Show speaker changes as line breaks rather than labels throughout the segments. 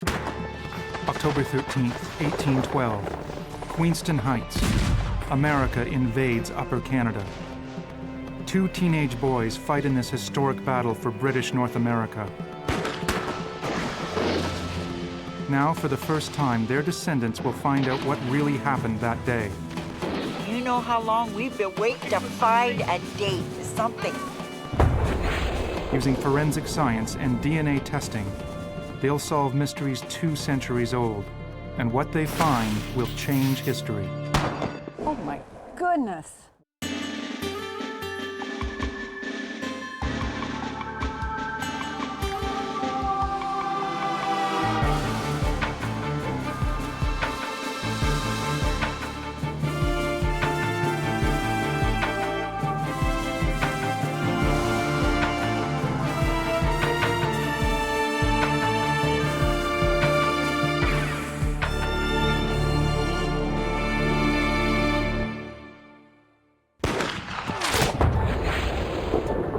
October 13th, 1812. Queenston Heights. America invades Upper Canada. Two teenage boys fight in this historic battle for British North America. Now, for the first time, their descendants will find out what really happened that day.
You know how long we've been waiting to find a date, something.
Using forensic science and DNA testing, they'll solve mysteries 2 centuries old, and what they find will change history.
Oh my goodness.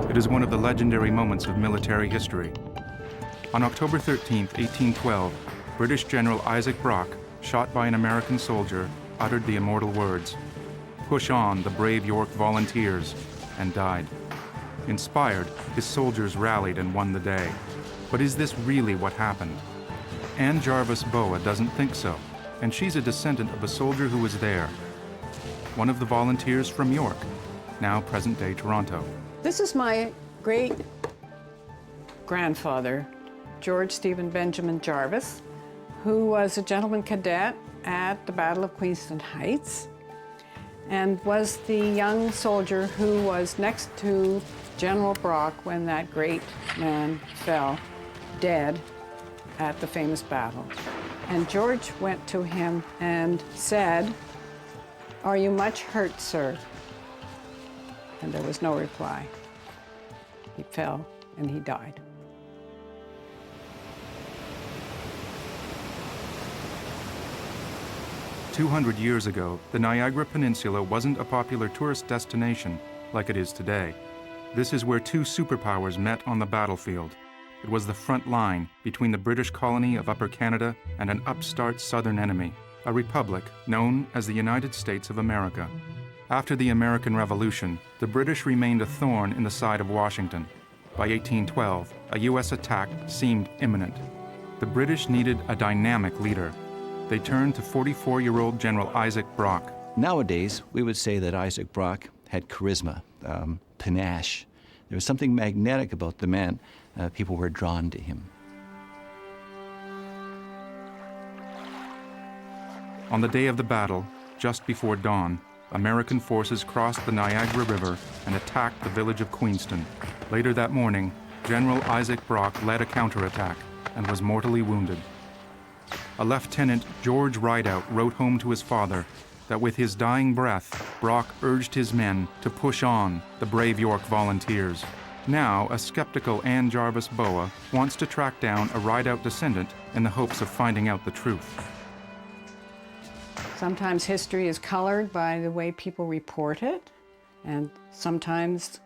It is one of the legendary moments of military history. On October 13, 1812, British General Isaac Brock, shot by an American soldier, uttered the immortal words, "Push on, the brave York volunteers," and died. Inspired, his soldiers rallied and won the day. But is this really what happened? Ann Jarvis Boa doesn't think so, and she's a descendant of a soldier who was there. One of the volunteers from York, now present-day Toronto.
This is my great-grandfather, George Stephen Benjamin Jarvis, who was a gentleman cadet at the Battle of Queenston Heights and was the young soldier who was next to General Brock when that great man fell dead at the famous battle. And George went to him and said, "Are you much hurt, sir?" And there was no reply. He fell and he died.
"200 years ago, the Niagara Peninsula wasn't a popular tourist destination like it is today. This is where 2 superpowers met on the battlefield. It was the front line between the British colony of Upper Canada and an upstart southern enemy, a republic known as the United States of America. After the American Revolution, the British remained a thorn in the side of Washington. By 1812, a U.S. attack seemed imminent. The British needed a dynamic leader. They turned to 44-year-old General Isaac Brock.
Nowadays, we would say that Isaac Brock had charisma, panache. There was something magnetic about the man. People were drawn to him.
On the day of the battle, just before dawn, American forces crossed the Niagara River and attacked the village of Queenston. Later that morning, General Isaac Brock led a counterattack and was mortally wounded. A Lieutenant George Rideout wrote home to his father that with his dying breath, Brock urged his men to push on, the brave York volunteers. Now, a skeptical Ann Jarvis Boa wants to track down a Rideout descendant in the hopes of finding out the truth.
Sometimes history is colored by the way people report it, and sometimes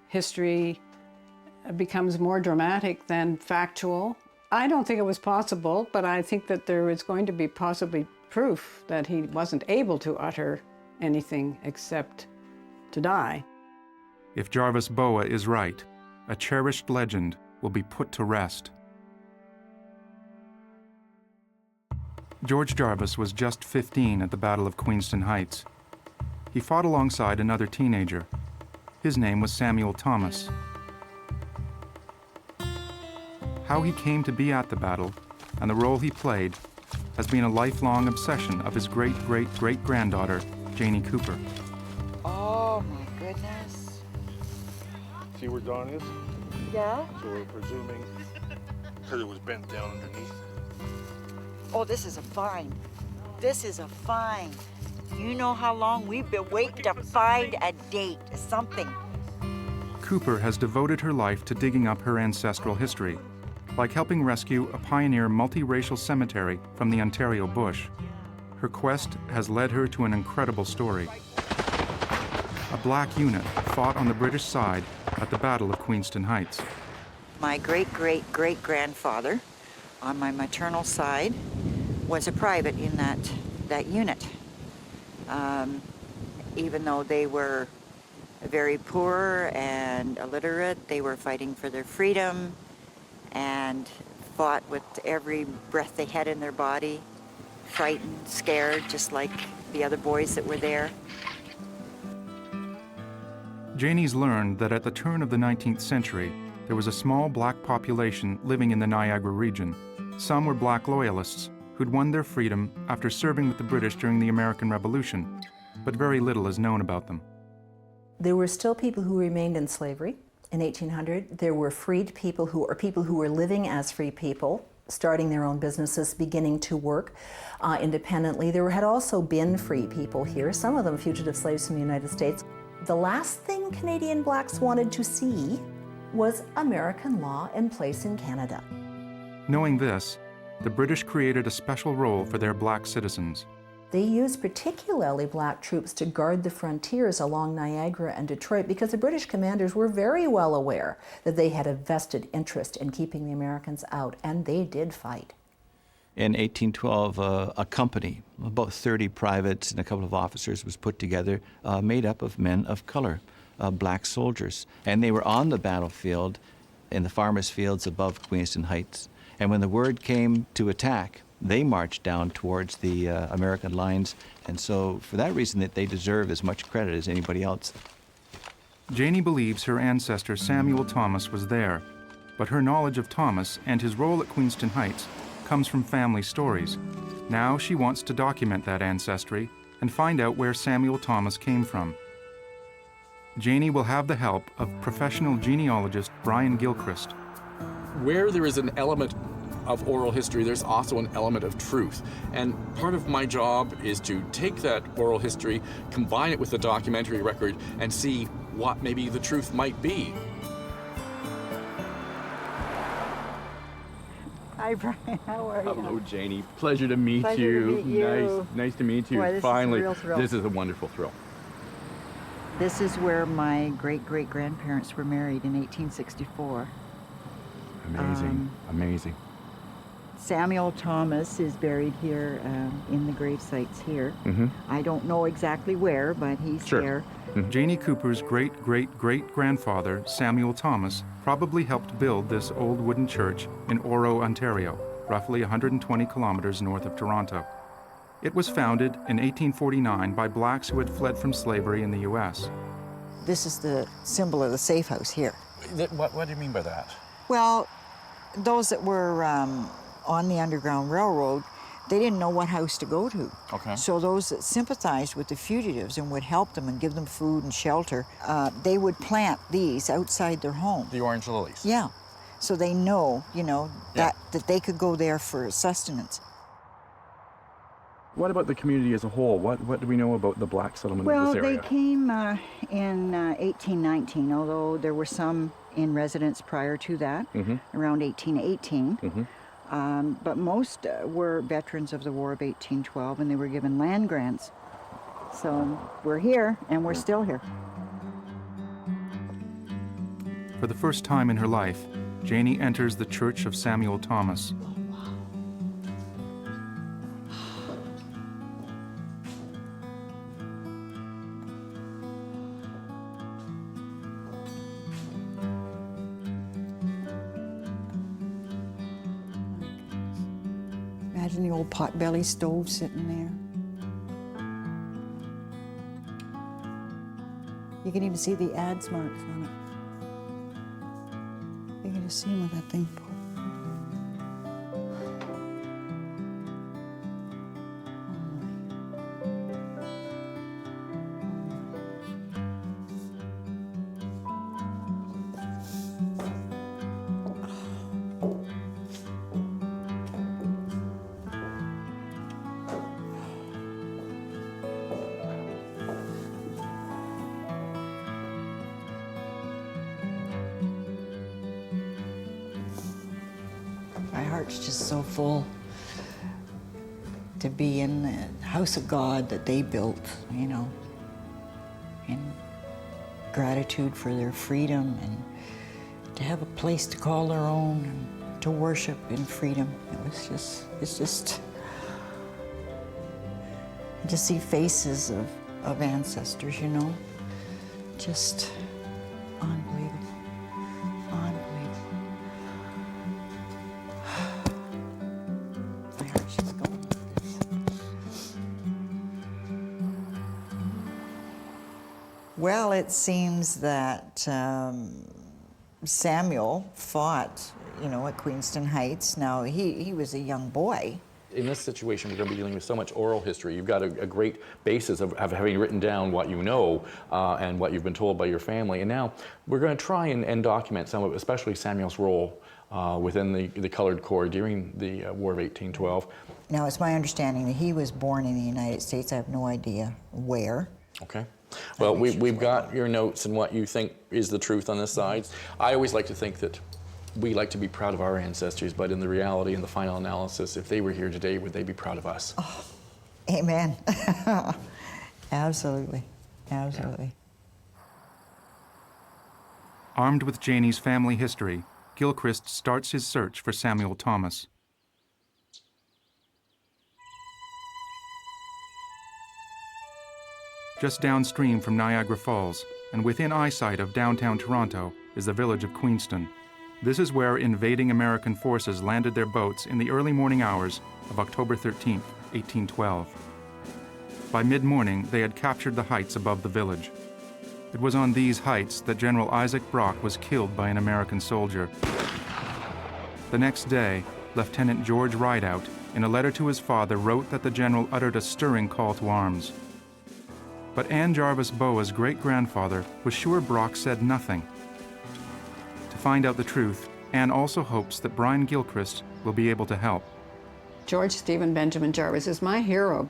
history becomes more dramatic than factual. I don't think it was possible, but I think that there is going to be possibly proof that he wasn't able to utter anything except to die.
If Jarvis Boa is right, a cherished legend will be put to rest. George Jarvis was just 15 at the Battle of Queenston Heights. He fought alongside another teenager. His name was Samuel Thomas. How he came to be at the battle and the role he played has been a lifelong obsession of his great-great-great-granddaughter, Janie Cooper.
Oh my goodness.
See where Dawn is?
Yeah?
So we're presuming because it was bent down underneath.
Oh, this is a find. This is a find. You know how long we've been waiting to find a date, something.
Cooper has devoted her life to digging up her ancestral history, like helping rescue a pioneer multiracial cemetery from the Ontario bush. Her quest has led her to an incredible story. A black unit fought on the British side at the Battle of Queenston Heights.
My great-great-great-grandfather on my maternal side was a private in that unit. Even though they were very poor and illiterate, they were fighting for their freedom and fought with every breath they had in their body, frightened, scared, just like the other boys that were there.
Janie's learned that at the turn of the 19th century, there was a small black population living in the Niagara region. Some were black loyalists who'd won their freedom after serving with the British during the American Revolution, but very little is known about them.
There were still people who remained in slavery in 1800. There were freed people or people who were living as free people, starting their own businesses, beginning to work independently. There had also been free people here, some of them fugitive slaves from the United States. The last thing Canadian blacks wanted to see was American law in place in Canada.
Knowing this, the British created a special role for their black citizens.
They used particularly black troops to guard the frontiers along Niagara and Detroit because the British commanders were very well aware that they had a vested interest in keeping the Americans out, and they did fight.
In 1812, a company, about 30 privates and a couple of officers, was put together, made up of men of color, black soldiers. And they were on the battlefield in the farmers' fields above Queenston Heights. And when the word came to attack, they marched down towards the American lines. And so for that reason, that they deserve as much credit as anybody else.
Janie believes her ancestor Samuel Thomas was there, but her knowledge of Thomas and his role at Queenston Heights comes from family stories. Now she wants to document that ancestry and find out where Samuel Thomas came from. Janie will have the help of professional genealogist Brian Gilchrist.
Where there is an element of oral history, there's also an element of truth. And part of my job is to take that oral history, combine it with the documentary record, and see what maybe the truth might be.
Hi, Brian. How are you?
Hello, Janie. Pleasure to meet
Pleasure
you.
to meet you.
Nice to meet you.
Boy, this
Finally,
is a real thrill.
this is a wonderful thrill.
This is where my great-great-grandparents were married in 1864.
Amazing, amazing.
Samuel Thomas is buried here in the grave sites here. I don't know exactly where, but he's
Sure.
there.
Janie Cooper's great-great-great-grandfather, Samuel Thomas, probably helped build this old wooden church in Oro, Ontario, roughly 120 kilometers north of Toronto. It was founded in 1849 by blacks who had fled from slavery in the U.S.
This is the symbol of the safe house here.
What do you mean by that?
Well, those that were on the Underground Railroad, they didn't know what house to go to.
Okay.
So those that sympathized with the fugitives and would help them and give them food and shelter, they would plant these outside their home.
The orange lilies.
Yeah. So they know,
Yeah.
that they could go there for sustenance.
What about the community as a whole? What do we know about the black settlement of this area?
They came in 1819, although there were some in residence prior to that, around 1818. But most were veterans of the War of 1812, and they were given land grants. So we're here, and we're still here.
For the first time in her life, Janie enters the Church of Samuel Thomas.
Imagine the old potbelly stove sitting there. You can even see the adze marks on it. You can just see them with that thing. My heart's just so full to be in the house of God that they built, in gratitude for their freedom and to have a place to call their own. to worship in freedom. It's just, I just see faces of ancestors, you know, just unbelievable, unbelievable. My heart's just going with this. Well, it seems that Samuel fought, you know, at Queenston Heights. Now, he was a young boy.
In this situation, we're going to be dealing with so much oral history. You've got a great basis of having written down what you know and what you've been told by your family. And now we're going to try and document some of it, especially Samuel's role within the Colored Corps during the War of 1812.
Now, it's my understanding that he was born in the United States. I have no idea where.
Okay. Well, we've got your notes and what you think is the truth on this side. I always like to think that we like to be proud of our ancestors, but in the reality, in the final analysis, if they were here today, would they be proud of us?
Oh, amen. Absolutely, absolutely.
Armed with Janie's family history, Gilchrist starts his search for Samuel Thomas. Just downstream from Niagara Falls, and within eyesight of downtown Toronto, is the village of Queenston. This is where invading American forces landed their boats in the early morning hours of October 13, 1812. By mid-morning, they had captured the heights above the village. It was on these heights that General Isaac Brock was killed by an American soldier. The next day, Lieutenant George Rideout, in a letter to his father, wrote that the general uttered a stirring call to arms. But Ann Jarvis Boa's great-grandfather was sure Brock said nothing. To find out the truth, Ann also hopes that Brian Gilchrist will be able to help.
George Stephen Benjamin Jarvis is my hero.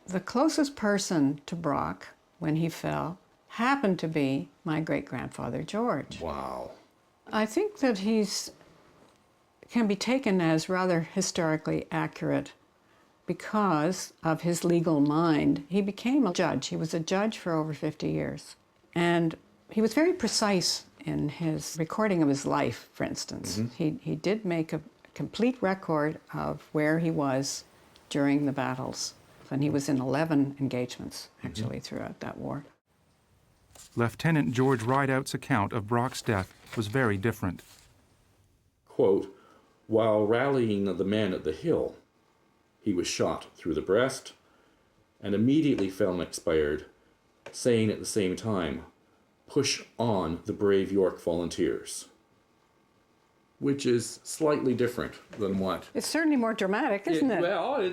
The closest person to Brock when he fell happened to be my great-grandfather George.
Wow.
I think that can be taken as rather historically accurate because of his legal mind. He became a judge. He was a judge for over 50 years. And he was very precise in his recording of his life, for instance. Mm-hmm. He did make a complete record of where he was during the battles. And he was in 11 engagements, actually, throughout that war.
Lieutenant George Rideout's account of Brock's death was very different.
Quote, while rallying the men at the hill, he was shot through the breast and immediately fell and expired, saying at the same time, push on the brave York volunteers. Which is slightly different than what...
It's certainly more dramatic, isn't it?
Well,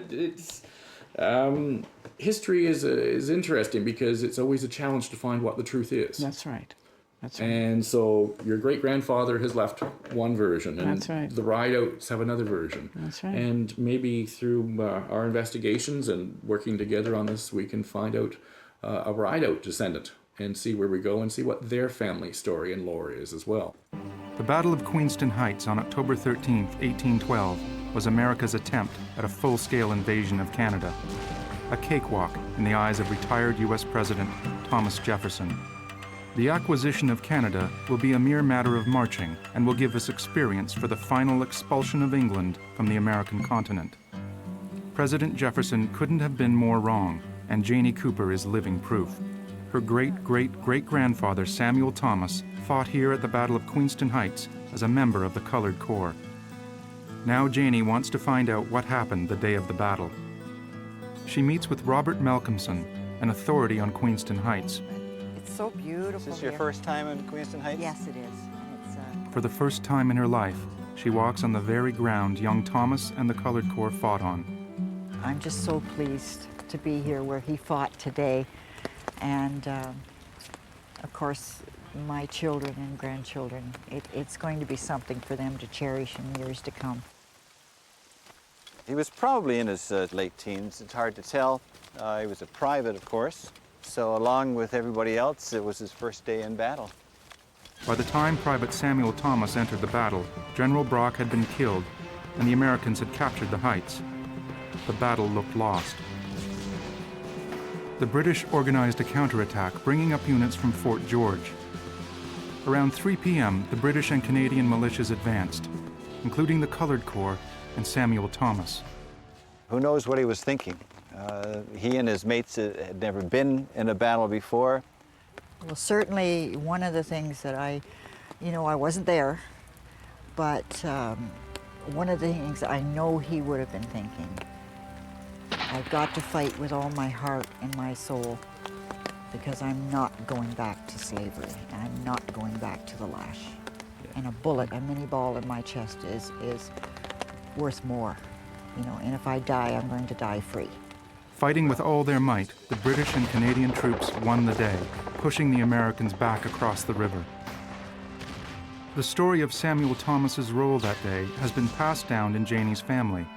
history is interesting because it's always a challenge to find what the truth is.
That's right. That's right.
And so your great-grandfather has left one version, and
That's right.
the Rideouts have another version.
That's right.
And maybe through our investigations and working together on this, we can find out a Rideout descendant and see where we go and see what their family story and lore is as well.
The Battle of Queenston Heights on October 13, 1812, was America's attempt at a full-scale invasion of Canada. A cakewalk in the eyes of retired U.S. President Thomas Jefferson. The acquisition of Canada will be a mere matter of marching and will give us experience for the final expulsion of England from the American continent. President Jefferson couldn't have been more wrong, and Janie Cooper is living proof. Her great-great-great-grandfather Samuel Thomas fought here at the Battle of Queenston Heights as a member of the Colored Corps. Now Janie wants to find out what happened the day of the battle. She meets with Robert Malcolmson, an authority on Queenston Heights.
It's so beautiful.
Is this your first time in Queenston Heights?
Yes, it is. It's,
For the first time in her life, she walks on the very ground young Thomas and the Colored Corps fought on.
I'm just so pleased to be here where he fought today. And of course, my children and grandchildren, it's going to be something for them to cherish in years to come.
He was probably in his late teens. It's hard to tell. He was a private, of course. So along with everybody else, it was his first day in battle.
By the time Private Samuel Thomas entered the battle, General Brock had been killed, and the Americans had captured the heights. The battle looked lost. The British organized a counterattack, bringing up units from Fort George. Around 3 p.m., the British and Canadian militias advanced. including the Colored Corps and Samuel Thomas.
Who knows what he was thinking? He and his mates had never been in a battle before.
Well, certainly one of the things that I wasn't there, but one of the things I know he would have been thinking, I've got to fight with all my heart and my soul, because I'm not going back to slavery, and I'm not going back to the lash. And a bullet, a mini ball in my chest is worth more, and if I die, I'm going to die free.
Fighting with all their might, the British and Canadian troops won the day, pushing the Americans back across the river. The story of Samuel Thomas's role that day has been passed down in Janie's family,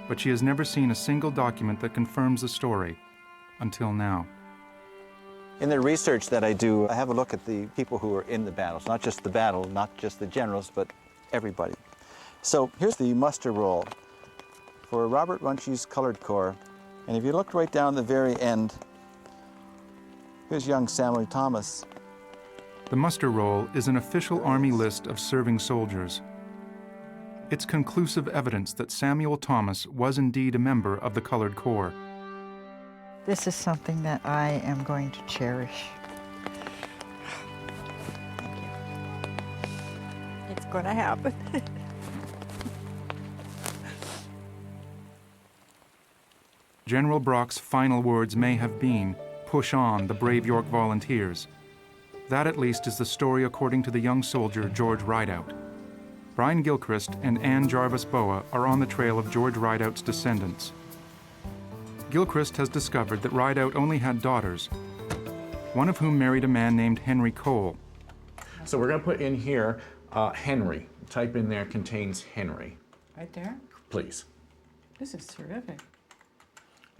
but she has never seen a single document that confirms the story until now.
In the research that I do, I have a look at the people who were in the battles, not just the battle, not just the generals, but everybody. So here's the muster roll for Robert Munchie's Colored Corps. And if you look right down the very end, here's young Samuel Thomas.
The muster roll is an official Army list of serving soldiers. It's conclusive evidence that Samuel Thomas was indeed a member of the Colored Corps.
This is something that I am going to cherish. Thank you. It's going to happen.
General Brock's final words may have been, "Push on, the brave York Volunteers." That at least is the story according to the young soldier George Rideout. Brian Gilchrist and Ann Jarvis Boa are on the trail of George Rideout's descendants. Gilchrist has discovered that Rideout only had daughters, one of whom married a man named Henry Cole.
So we're going to put in here Henry. Type in there contains Henry.
Right there?
Please.
This is terrific.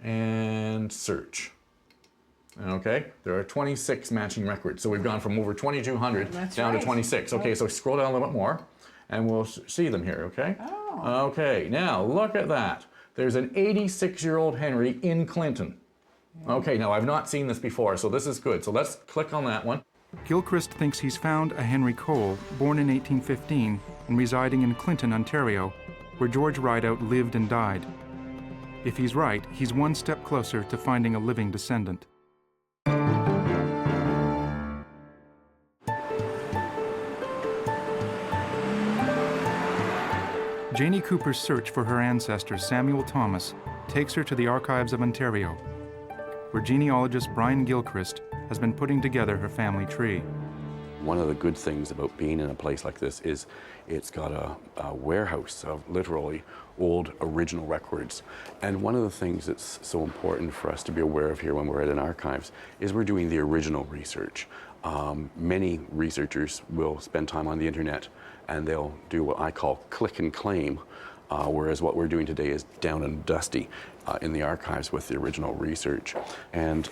And search. Okay, there are 26 matching records. So we've gone from over 2,200 down to 26. Okay, so scroll down a little bit more and we'll see them here, okay?
Oh.
Okay, now look at that. There's an 86-year-old Henry in Clinton. Okay, now I've not seen this before, so this is good. So let's click on that one.
Gilchrist thinks he's found a Henry Cole, born in 1815 and residing in Clinton, Ontario, where George Rideout lived and died. If he's right, he's one step closer to finding a living descendant. Janie Cooper's search for her ancestor, Samuel Thomas, takes her to the Archives of Ontario, where genealogist Brian Gilchrist has been putting together her family tree.
One of the good things about being in a place like this is it's got a warehouse of literally old original records. And one of the things that's so important for us to be aware of here when we're at an archives is we're doing the original research. Many researchers will spend time on the internet and they'll do what I call click and claim, whereas what we're doing today is down and dusty in the archives with the original research. And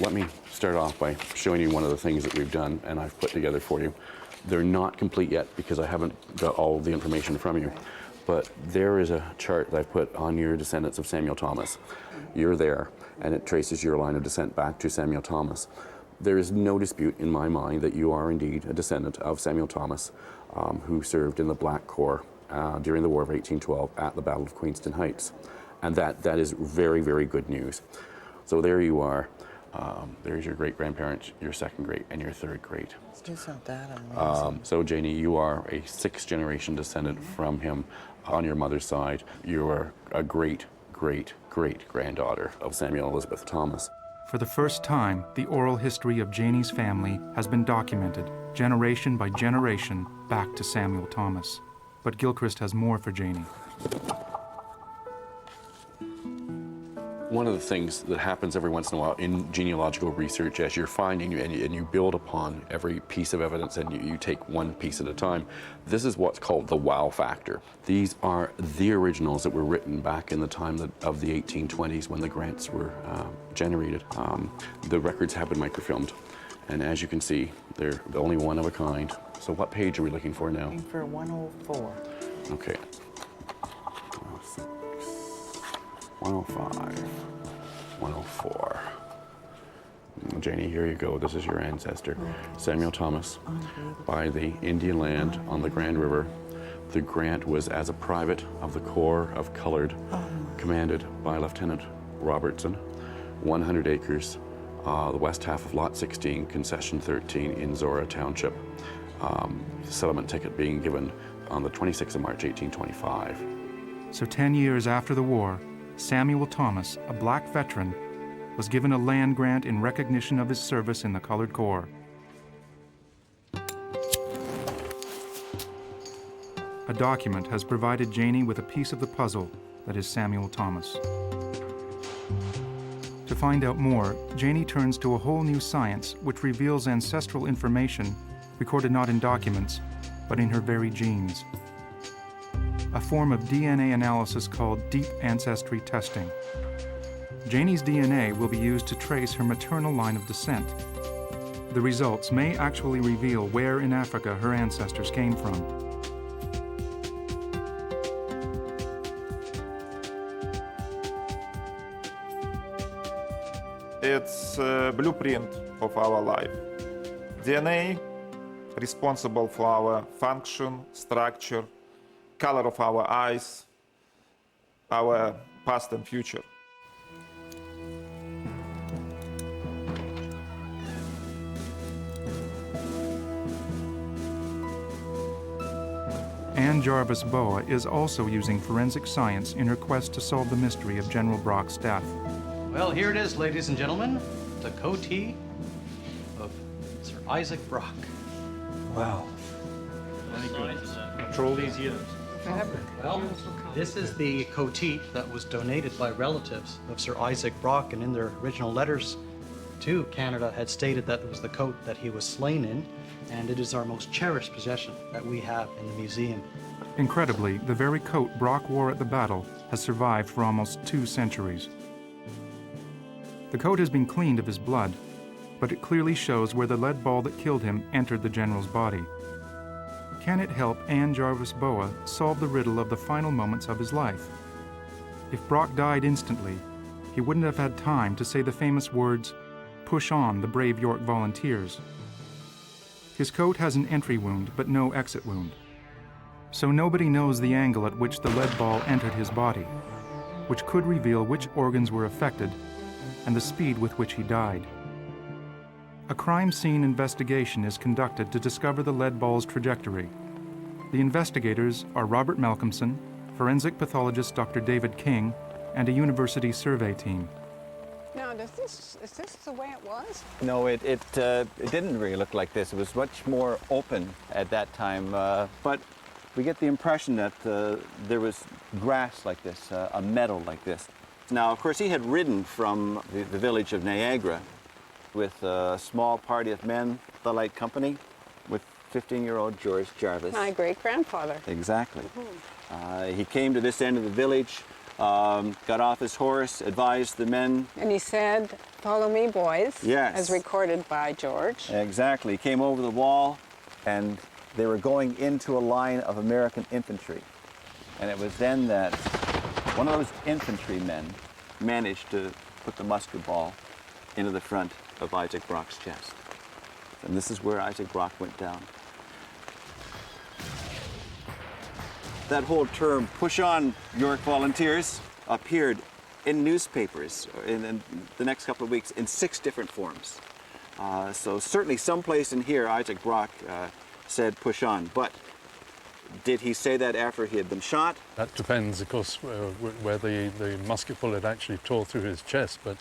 let me start off by showing you one of the things that we've done and I've put together for you. They're not complete yet because I haven't got all of the information from you, but there is a chart that I've put on your descendants of Samuel Thomas. You're there, and it traces your line of descent back to Samuel Thomas. There is no dispute in my mind that you are indeed a descendant of Samuel Thomas, who served in the Black Corps during the War of 1812 at the Battle of Queenston Heights. And that is very, very good news. So there you are. There's your great-grandparents, your second great, and your third great.
Isn't that amazing?
So Janie, you are a sixth-generation descendant from him on your mother's side. You are a great-great-great-granddaughter of Samuel Elizabeth Thomas.
For the first time, the oral history of Janie's family has been documented, generation by generation, back to Samuel Thomas. But Gilchrist has more for Janie.
One of the things that happens every once in a while in genealogical research, as you're finding and you build upon every piece of evidence and you take one piece at a time, this is what's called the wow factor. These are the originals that were written back in the time of the 1820s when the grants were generated. The records have been microfilmed, and as you can see, they're only one of a kind. So what page are we looking for now?
Looking for 104.
Okay. 105, 104. Janie, here you go. This is your ancestor, Samuel Thomas, by the Indian land on the Grand River, The grant was as a private of the Corps of Colored, commanded by Lieutenant Robertson, 100 acres, the west half of Lot 16, Concession 13 in Zora Township. Settlement ticket being given on the 26th of March, 1825.
So 10 years after the war, Samuel Thomas, a black veteran, was given a land grant in recognition of his service in the Colored Corps. A document has provided Janie with a piece of the puzzle that is Samuel Thomas. To find out more, Janie turns to a whole new science which reveals ancestral information recorded not in documents, but in her very genes. A form of DNA analysis called deep ancestry testing. Janie's DNA will be used to trace her maternal line of descent. The results may actually reveal where in Africa her ancestors came from.
It's a blueprint of our life. DNA responsible for our function, structure, color of our eyes, our past and future.
Ann Jarvis Boa is also using forensic science in her quest to solve the mystery of General Brock's death.
Well, here it is, ladies and gentlemen, the coatee of Sir Isaac Brock.
Wow.
After all these years. Well, this is the coatee that was donated by relatives of Sir Isaac Brock, and in their original letters to Canada had stated that it was the coat that he was slain in, and it is our most cherished possession that we have in the museum.
Incredibly, the very coat Brock wore at the battle has survived for almost 2 centuries. The coat has been cleaned of his blood, but it clearly shows where the lead ball that killed him entered the general's body. Can it help Ann Jarvis Boa solve the riddle of the final moments of his life? If Brock died instantly, he wouldn't have had time to say the famous words, "Push on, the brave York Volunteers." His coat has an entry wound, but no exit wound. So nobody knows the angle at which the lead ball entered his body, which could reveal which organs were affected and the speed with which he died. A crime scene investigation is conducted to discover the lead ball's trajectory. The investigators are Robert Malcolmson, forensic pathologist Dr. David King, and a university survey team.
Now, is this the way it was?
No, it didn't really look like this. It was much more open at that time, but we get the impression that there was grass like this, a meadow like this. Now, of course, he had ridden from the village of Niagara with a small party of men, the Light Company, with 15-year-old George Jarvis.
My great-grandfather.
Exactly. He came to this end of the village, got off his horse, advised the men.
And he said, "Follow me, boys."
Yes.
As recorded by George.
Exactly. He came over the wall, and they were going into a line of American infantry. And it was then that one of those infantrymen managed to put the musket ball into the front of Isaac Brock's chest. And this is where Isaac Brock went down. That whole term, "Push on, York Volunteers," appeared in newspapers in the next couple of weeks in 6 different forms. So certainly someplace in here, Isaac Brock said, "Push on." But did he say that after he had been shot?
That depends, of course, where the musket bullet actually tore through his chest, but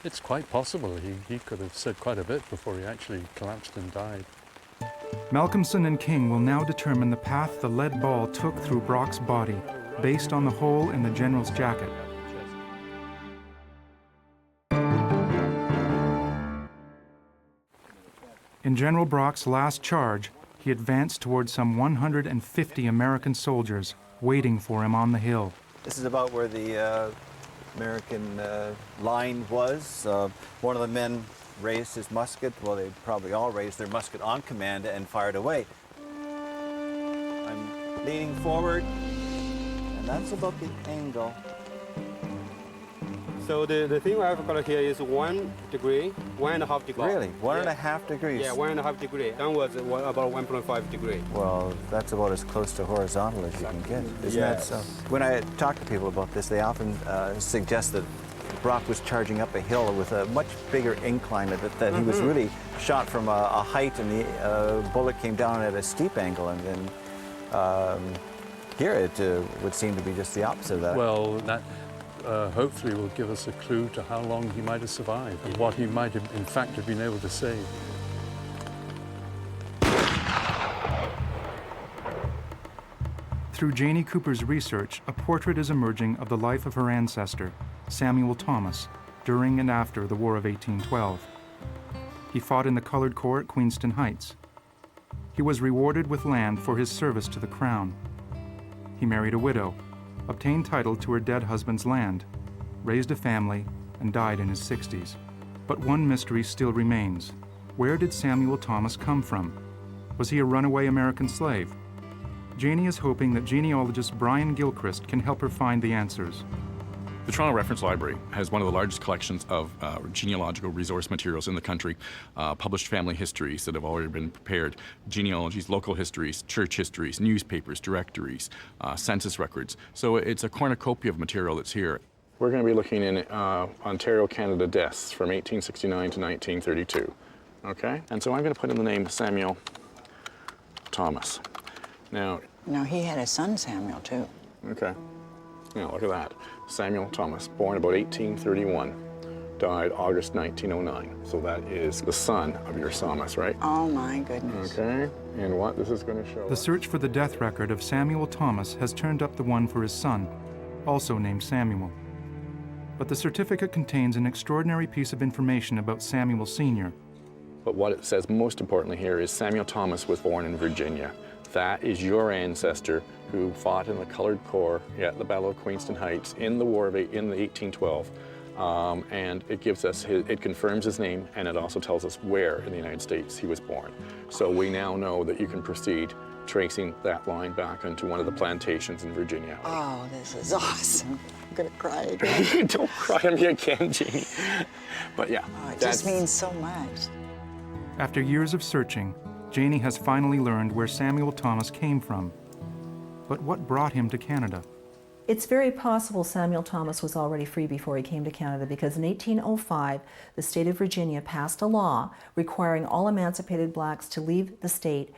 it's quite possible he could have said quite a bit before he actually collapsed and died.
Malcolmson and King will now determine the path the lead ball took through Brock's body, based on the hole in the general's jacket. In General Brock's last charge, he advanced towards some 150 American soldiers waiting for him on the hill.
This is about where the American line was. One of the men raised his musket. Well, they probably all raised their musket on command and fired away. I'm leaning forward, and that's about the angle.
So the thing I've got here is 1 degree, 1.5 degree.
Really? 1.5 degrees?
Yeah, 1.5 degree. Downwards about 1.5 degree.
Well, that's about as close to horizontal as you can get, isn't that so? When I talk to people about this, they often suggest that Brock was charging up a hill with a much bigger incline, that he was really shot from a height and the bullet came down at a steep angle, and then here it would seem to be just the opposite of that.
Well, that hopefully will give us a clue to how long he might have survived and what he might have, in fact, have been able to save.
Through Janie Cooper's research, a portrait is emerging of the life of her ancestor, Samuel Thomas, during and after the War of 1812. He fought in the Colored Corps at Queenston Heights. He was rewarded with land for his service to the Crown. He married a widow, obtained title to her dead husband's land, raised a family, and died in his 60s. But one mystery still remains. Where did Samuel Thomas come from? Was he a runaway American slave? Janie is hoping that genealogist Brian Gilchrist can help her find the answers.
The Toronto Reference Library has one of the largest collections of genealogical resource materials in the country, published family histories that have already been prepared, genealogies, local histories, church histories, newspapers, directories, census records. So it's a cornucopia of material that's here. We're going to be looking in Ontario, Canada deaths from 1869 to 1932. Okay? And so I'm going to put in the name Samuel Thomas. Now
he had a son, Samuel, too.
Okay. Now, look at that. Samuel Thomas, born about 1831, died August 1909. So that is the son of your psalmist, right?
Oh, my goodness.
Okay. And what this is going to show...
The search for the death record of Samuel Thomas has turned up the one for his son, also named Samuel. But the certificate contains an extraordinary piece of information about Samuel Sr.
But what it says most importantly here is Samuel Thomas was born in Virginia. That is your ancestor who fought in the Colored Corps at the Battle of Queenston Heights in the War of 1812. And it gives us, it confirms his name, and it also tells us where in the United States he was born. So we now know that you can proceed tracing that line back into one of the plantations in Virginia.
Oh, this is awesome. I'm gonna cry again.
Don't cry on me again, Janie. But yeah.
Oh, it just means so much.
After years of searching, Janie has finally learned where Samuel Thomas came from. But what brought him to Canada?
It's very possible Samuel Thomas was already free before he came to Canada, because in 1805, the state of Virginia passed a law requiring all emancipated blacks to leave the state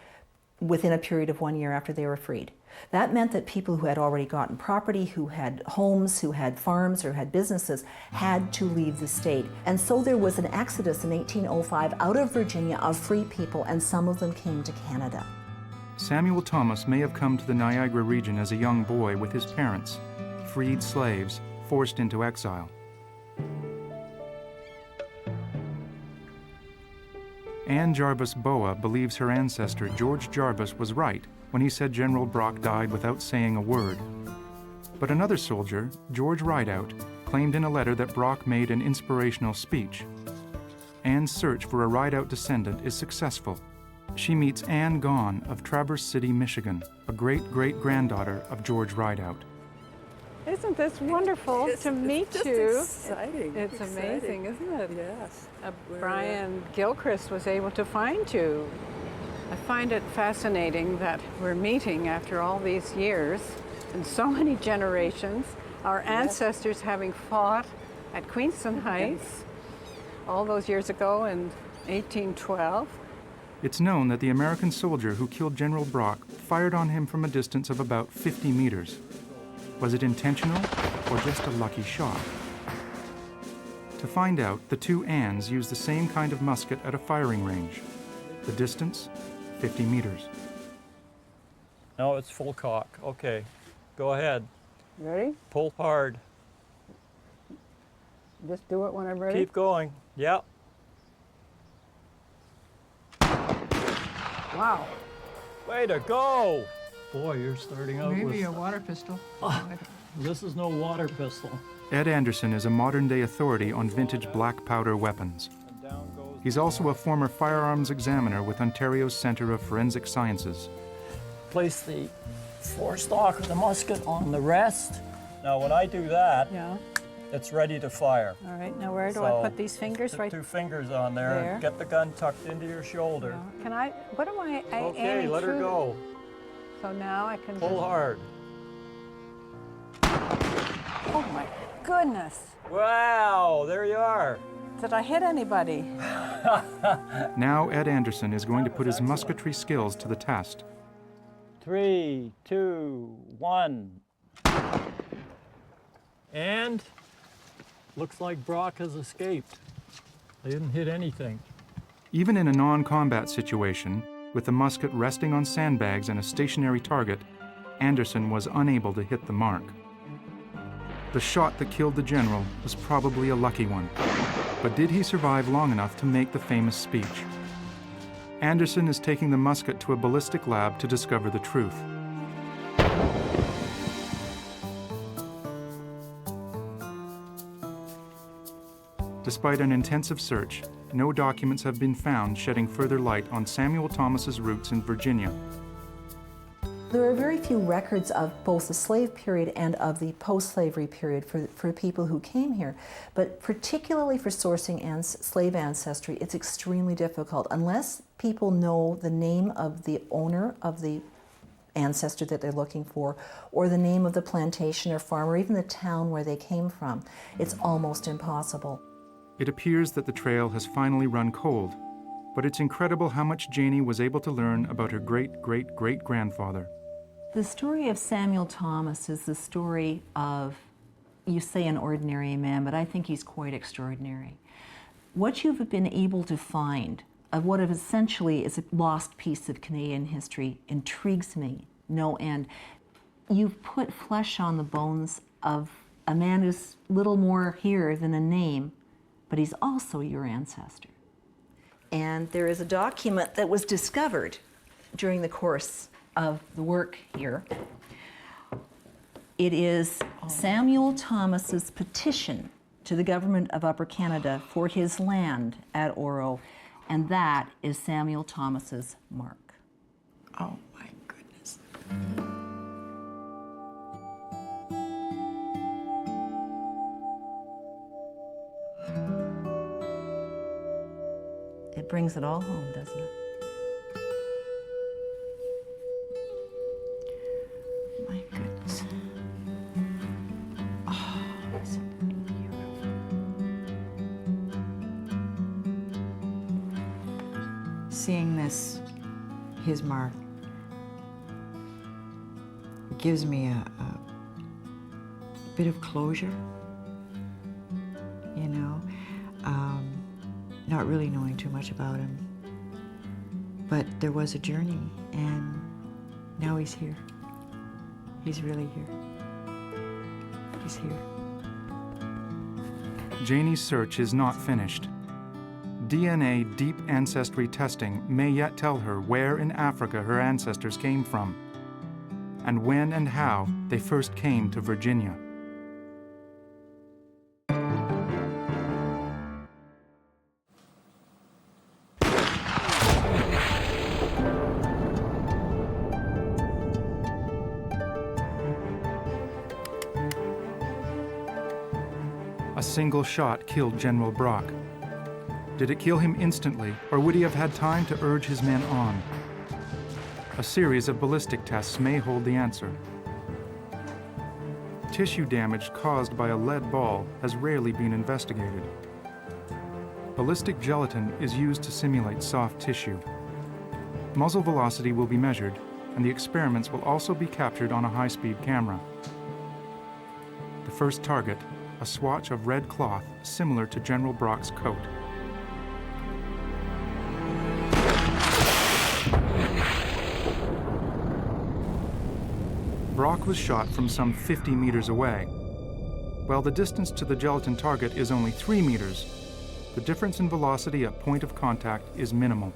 within a period of 1 year after they were freed. That meant that people who had already gotten property, who had homes, who had farms, or had businesses, had to leave the state. And so there was an exodus in 1805 out of Virginia of free people, and some of them came to Canada.
Samuel Thomas may have come to the Niagara region as a young boy with his parents, freed slaves forced into exile. Ann Jarvis Boa believes her ancestor George Jarvis was right when he said General Brock died without saying a word. But another soldier, George Rideout, claimed in a letter that Brock made an inspirational speech. Ann's search for a Rideout descendant is successful. She meets Ann Gahn of Traverse City, Michigan, a great-great-granddaughter of George Rideout.
Isn't this wonderful to meet
just
you?
Exciting.
It's amazing, isn't it?
Yes.
Brian Gilchrist was able to find you. I find it fascinating that we're meeting after all these years and so many generations, our ancestors having fought at Queenston Heights all those years ago in 1812.
It's known that the American soldier who killed General Brock fired on him from a distance of about 50 meters. Was it intentional or just a lucky shot? To find out, the two Anns used the same kind of musket at a firing range. The distance, 50 meters.
No, it's full cock. Okay, go ahead.
Ready?
Pull hard.
Just do it when I'm ready?
Keep going. Yep.
Wow.
Way to go! Boy, you're starting out with...
Maybe a water pistol.
This is no water pistol.
Ed Anderson is a modern-day authority on vintage black powder weapons. He's also a former firearms examiner with Ontario's Centre of Forensic Sciences.
Place the forestock of the musket on the rest. Now, when I do that, It's ready to fire.
All right, now where do I put these fingers?
Right. 2 fingers on there. And get the gun tucked into your shoulder.
Can I? What am I?
Okay, let her go.
So now I can
pull hard.
Oh my goodness!
Wow, there you are.
Did I hit anybody?
Now Ed Anderson is going to put his musketry skills to the test.
3, 2, 1. And looks like Brock has escaped. They didn't hit anything.
Even in a non-combat situation, with the musket resting on sandbags and a stationary target, Anderson was unable to hit the mark. The shot that killed the general was probably a lucky one, but did he survive long enough to make the famous speech? Anderson is taking the musket to a ballistic lab to discover the truth. Despite an intensive search, no documents have been found shedding further light on Samuel Thomas's roots in Virginia.
There are very few records of both the slave period and of the post-slavery period for people who came here. But particularly for sourcing slave ancestry, it's extremely difficult. Unless people know the name of the owner of the ancestor that they're looking for, or the name of the plantation or farm, or even the town where they came from, it's almost impossible.
It appears that the trail has finally run cold, but it's incredible how much Janie was able to learn about her great-great-great-grandfather.
The story of Samuel Thomas is the story of, you say an ordinary man, but I think he's quite extraordinary. What you've been able to find of what essentially is a lost piece of Canadian history intrigues me no end. You've put flesh on the bones of a man who's little more here than a name, but he's also your ancestor. And there is a document that was discovered during the course of the work here. It is Samuel Thomas's petition to the government of Upper Canada for his land at Oro, and that is Samuel Thomas's mark.
Oh my goodness.
It brings it all home, doesn't it?
My goodness. Oh, it's beautiful. Seeing this, his mark, gives me a bit of closure, you know, not really knowing too much about him. But there was a journey, and now he's here. He's really here. He's here.
Janie's search is not finished. DNA deep ancestry testing may yet tell her where in Africa her ancestors came from, and when and how they first came to Virginia. A single shot killed General Brock. Did it kill him instantly, or would he have had time to urge his men on? A series of ballistic tests may hold the answer. Tissue damage caused by a lead ball has rarely been investigated. Ballistic gelatin is used to simulate soft tissue. Muzzle velocity will be measured, and the experiments will also be captured on a high-speed camera. The first target, a swatch of red cloth similar to General Brock's coat. Brock was shot from some 50 meters away. While the distance to the gelatin target is only 3 meters, the difference in velocity at point of contact is minimal.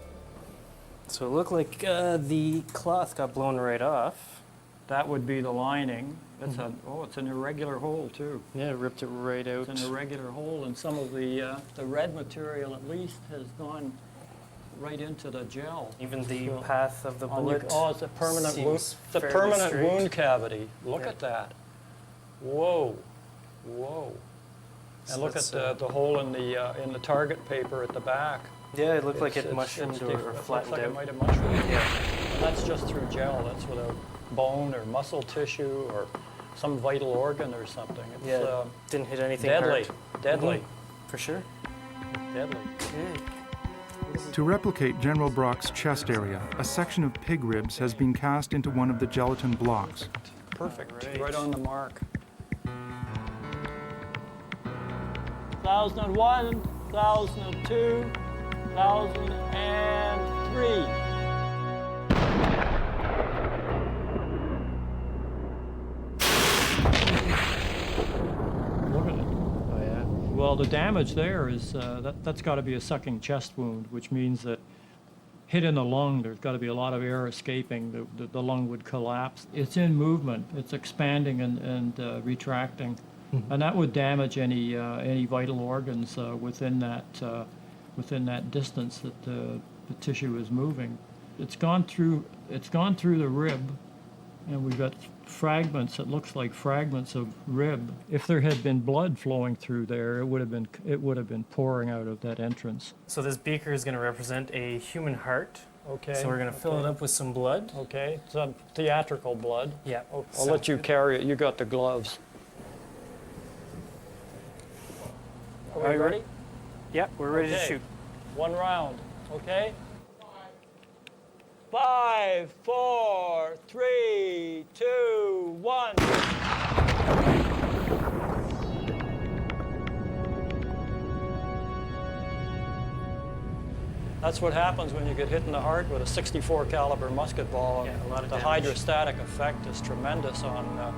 So it looked like the cloth got blown right off.
That would be the lining. It's it's an irregular hole too.
Yeah, it ripped it right out.
It's an irregular hole, and some of the red material at least has gone right into the gel.
Even the path of the bullet.
It's a permanent wound. It's a permanent wound cavity. Look at that. Whoa, whoa. And look at the hole in the target paper at the back.
Yeah, it looked like it mushroomed or flattened
out. It looks like it
out.
might have mushroomed. Yeah. And that's just through gel. That's without bone or muscle tissue or some vital organ or something. It's,
Yeah, didn't hit anything
deadly.
hard.
Deadly.
Mm-hmm. For sure.
Deadly.
To replicate General Brock's chest area, a section of pig ribs has been cast into one of the gelatin blocks.
Perfect. Right on the mark. 1001, 1002, 1003. Look at it.
Oh, yeah.
Well, the damage there is, that's got to be a sucking chest wound, which means that hit in the lung, there's got to be a lot of air escaping. The lung would collapse. It's in movement. It's expanding and retracting.
Mm-hmm.
And that would damage any vital organs within that distance that the tissue is moving. It's gone through the rib, and we've got fragments. It looks like fragments of rib. If there had been blood flowing through there, it would have been pouring out of that entrance.
So this beaker is going to represent a human heart.
Okay.
So we're going to fill it up with some blood.
Okay. Some theatrical blood.
Yeah.
I'll let you carry it. You got the gloves. Are we ready?
Yeah, we're ready to
Okay.
shoot.
One round, okay? 5, 4, 3, 2, 1. That's what happens when you get hit in the heart with a 64 caliber musket ball.
Yeah, a lot of
the
damage.
hydrostatic effect is tremendous on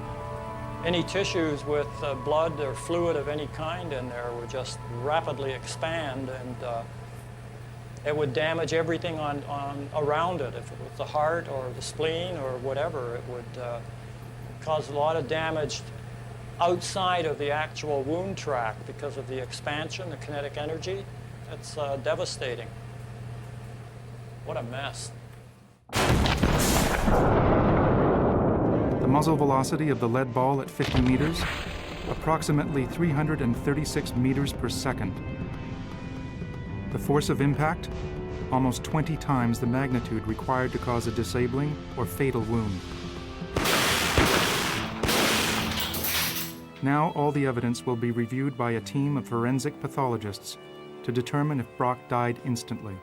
any tissues with blood or fluid of any kind in there would just rapidly expand, and it would damage everything on around it. If it was the heart or the spleen or whatever, it would cause a lot of damage outside of the actual wound track because of the expansion, the kinetic energy. It's devastating. What a mess.
The muzzle velocity of the lead ball at 50 meters, approximately 336 meters per second. The force of impact, almost 20 times the magnitude required to cause a disabling or fatal wound. Now all the evidence will be reviewed by a team of forensic pathologists to determine if Brock died instantly.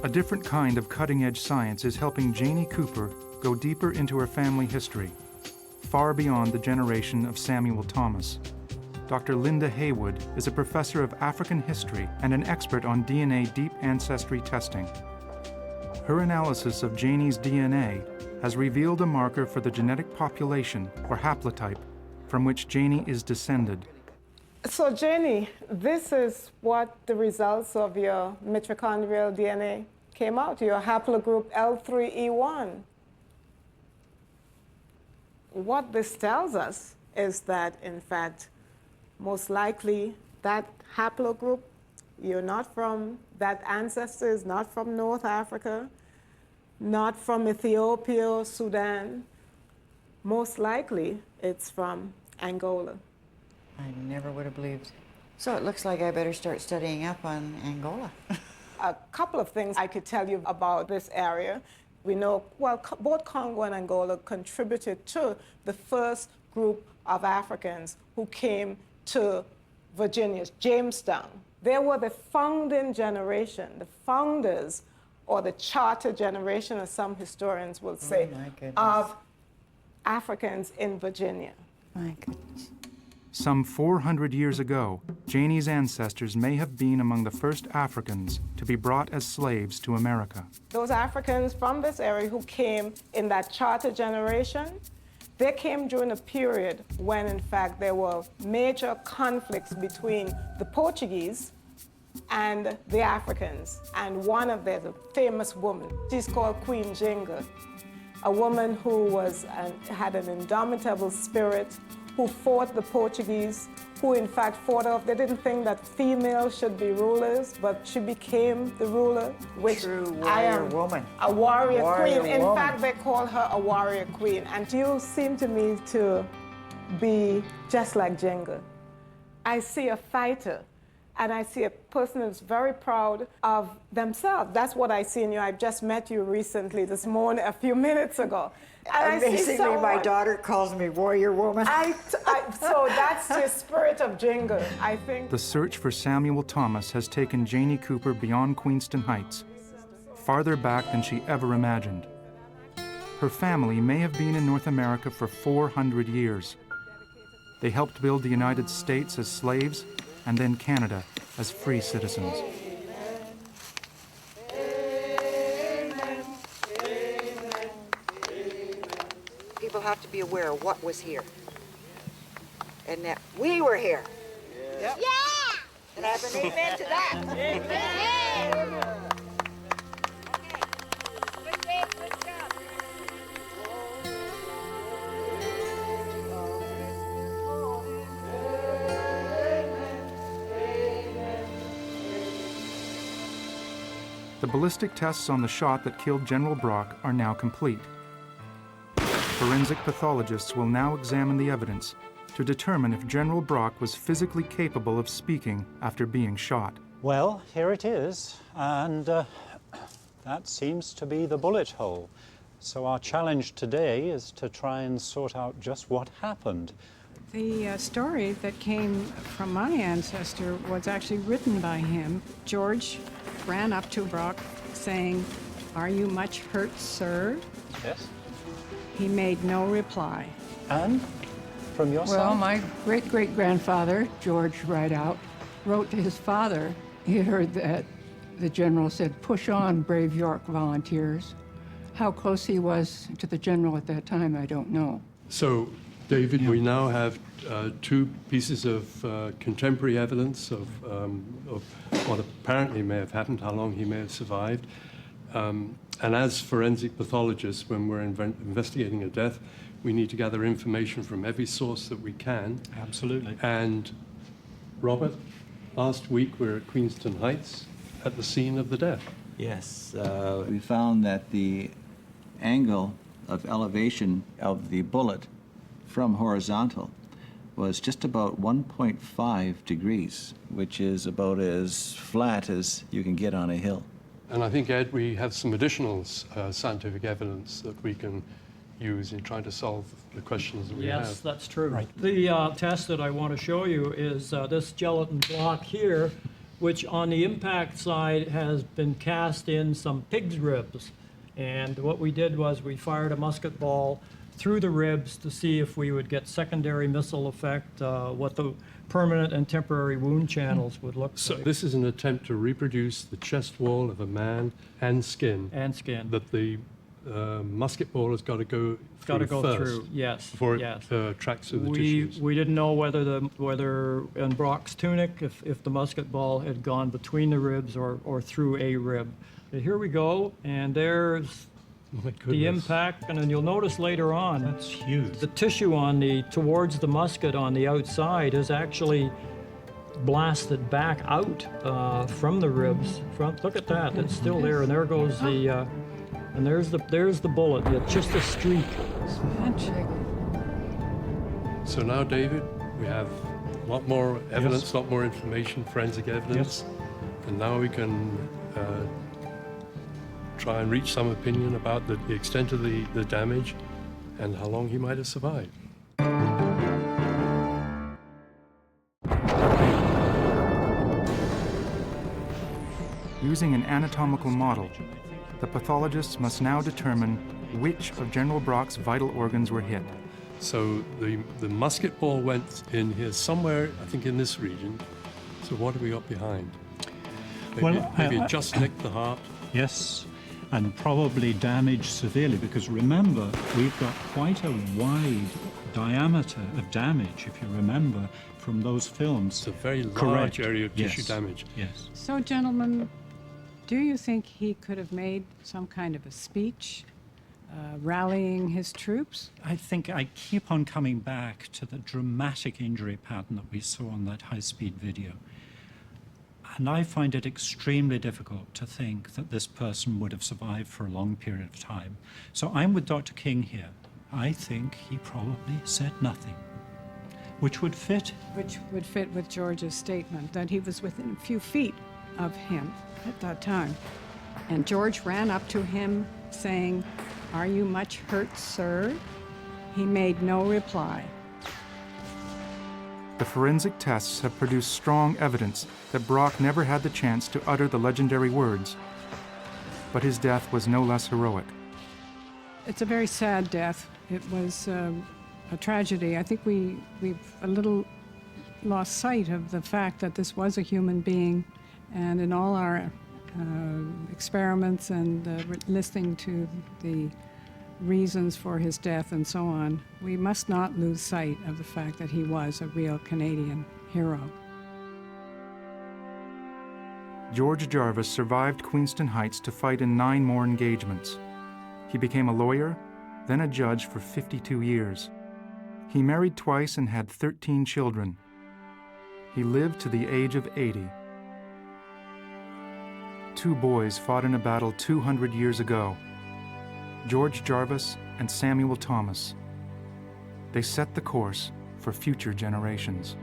A different kind of cutting-edge science is helping Janie Cooper go deeper into her family history, far beyond the generation of Samuel Thomas. Dr. Linda Haywood is a professor of African history and an expert on DNA deep ancestry testing. Her analysis of Janie's DNA has revealed a marker for the genetic population, or haplotype, from which Janie is descended.
So Janie, this is what the results of your mitochondrial DNA came out, your haplogroup L3E1. What this tells us is that, in fact, most likely that haplogroup, you're not from, that ancestor is not from North Africa, not from Ethiopia or Sudan. Most likely it's from Angola.
I never would have believed. So it looks like I better start studying up on Angola.
A couple of things I could tell you about this area. We know, well, both Congo and Angola contributed to the first group of Africans who came to Virginia, Jamestown. They were the founding generation, the founders, or the charter generation, as some historians will say, of Africans in Virginia.
My goodness.
Some 400 years ago, Janie's ancestors may have been among the first Africans to be brought as slaves to America.
Those Africans from this area who came in that charter generation, they came during a period when, in fact, there were major conflicts between the Portuguese and the Africans. And one of them, a famous woman, she's called Queen Jenga, a woman who had an indomitable spirit, who fought the Portuguese, who in fact fought off. They didn't think that females should be rulers, but she became the ruler, which
True warrior woman.
A warrior queen.
Woman.
In fact, they call her a warrior queen. And you seem to me to be just like Jenga. I see a fighter, and I see a person who's very proud of themselves. That's what I see in you. I just met you recently this morning, a few minutes ago. And
Basically, my daughter calls me warrior woman.
So that's the spirit of Jingle, I think.
The search for Samuel Thomas has taken Janie Cooper beyond Queenston Heights, farther back than she ever imagined. Her family may have been in North America for 400 years. They helped build the United States as slaves, and then Canada as free citizens.
People have to be aware of what was here, and that we were here.
Yeah!
And I have an amen to that. Amen.
The ballistic tests on the shot that killed General Brock are now complete. Forensic pathologists will now examine the evidence to determine if General Brock was physically capable of speaking after being shot.
Well, here it is, and that seems to be the bullet hole. So our challenge today is to try and sort out just what happened.
The story that came from my ancestor was actually written by him. George ran up to Brock saying, "Are you much hurt, sir?"
Yes.
He made no reply.
And from your side?
Well, my great-great-grandfather, George Rideout, wrote to his father. He heard that the general said, "Push on, brave York volunteers." How close he was to the general at that time, I don't know.
So, David, we now have two pieces of contemporary evidence of what apparently may have happened, how long he may have survived. And as forensic pathologists, when we're investigating a death, we need to gather information from every source that we can.
Absolutely.
And Robert, last week we were at Queenston Heights at the scene of the death.
Yes, we found that the angle of elevation of the bullet from horizontal was just about 1.5 degrees, which is about as flat as you can get on a hill.
And I think, Ed, we have some additional scientific evidence that we can use in trying to solve the questions that we have.
Yes, that's true. Right. The test that I want to show you is this gelatin block here, which on the impact side has been cast in some pig's ribs. And what we did was we fired a musket ball through the ribs to see if we would get secondary missile effect, what the permanent and temporary wound channels would look
So
like.
this is an attempt to reproduce the chest wall of a man and skin.
And skin.
That the musket ball has got to go
It's got to go
first
through, yes.
before
yes.
it tracks through the tissues.
We didn't know whether in Brock's tunic, if the musket ball had gone between the ribs or through a rib. But here we go, and there's the impact, and then you'll notice later on,
that's huge.
The tissue towards the musket on the outside is actually blasted back out from the ribs. Look at that, it's still there, and there goes the, and there's the bullet. It's just a streak.
So now, David, we have a lot more evidence, a lot more information, forensic evidence, and now we can try and reach some opinion about the extent of the damage and how long he might have survived.
Using an anatomical model, the pathologists must now determine which of General Brock's vital organs were hit.
So the musket ball went in here somewhere, I think in this region. So what have we got behind? Maybe it just nicked the heart?
Yes, and probably damaged severely, because remember, we've got quite a wide diameter of damage, if you remember, from those films.
It's a very large area of tissue damage.
Yes.
So, gentlemen, do you think he could have made some kind of a speech rallying his troops?
I think I keep on coming back to the dramatic injury pattern that we saw on that high-speed video. And I find it extremely difficult to think that this person would have survived for a long period of time. So I'm with Dr. King here. I think he probably said nothing. which would fit.
Which would fit with George's statement that he was within a few feet of him at that time. And George ran up to him saying, "Are you much hurt, sir?" He made no reply.
The forensic tests have produced strong evidence that Brock never had the chance to utter the legendary words, but his death was no less heroic.
It's a very sad death. It was a tragedy. I think we've a little lost sight of the fact that this was a human being, and in all our experiments and listening to the reasons for his death and so on, we must not lose sight of the fact that he was a real Canadian hero.
George Jarvis survived Queenston Heights to fight in 9 more engagements. He became a lawyer, then a judge for 52 years. He married twice and had 13 children. He lived to the age of 80. 2 boys fought in a battle 200 years ago, George Jarvis and Samuel Thomas. They set the course for future generations.